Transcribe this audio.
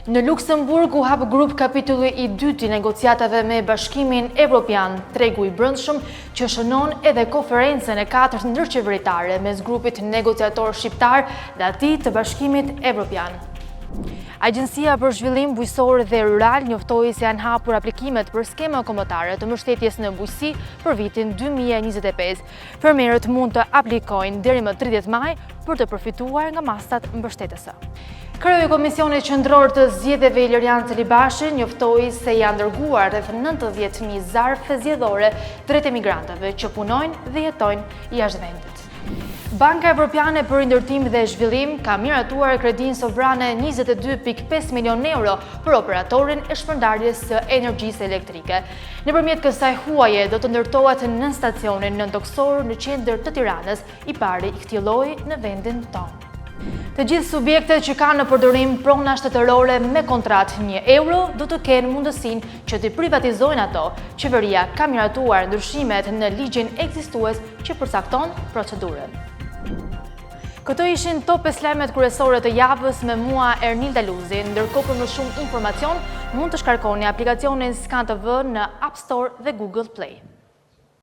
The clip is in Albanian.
Në Luksemburg u hap grup kapitulli i dytë i negociatave me Bashkimin Evropian, tregu i brendshëm që shënon edhe konferencën e 4 ndërqeveritare mes grupit negociator shqiptar dhe atij të Bashkimit Evropian. Agjencia për Zhvillim Bujqësor dhe Rural njoftoi se janë hapur aplikimet për skema kombëtare të mbështetjes në bujqësi për vitin 2025. Fermerët mund të aplikojnë deri më 30 maj për të përfituar nga masat mbështetëse. Kreu i Komisionit Qendror të Zgjedhjeve Ilirian Celibashi njoftoi se janë dërguar rreth 90.000 zarfe zgjedhore drejt emigrantëve që punojnë dhe jetojnë jashtë vendit. Banka Evropiane për Ndërtim dhe Zhvillim ka miratuar kredin sovrane 22.5 milion euro për operatorin e shpërndarjes së energjisë elektrike. Nëpërmjet kësaj huaje do të ndërtohet nën stacionin nën toksor në qendër të Tiranës, i pari i këtij lloji në vendin tonë. Të gjithë subjektet që kanë në përdorim prona shtetërore me kontratë 1 euro do të kenë mundësinë që të privatizojnë ato. Qeveria ka miratuar ndryshimet në ligjin ekzistues që përcakton procedurën. Këto ishin top 5 lajmet kryesore të javës me mua Ernilda Luzi. Ndërkohë për më shumë informacion mund të shkarkoni aplikacionin Scan TV në App Store dhe Google Play.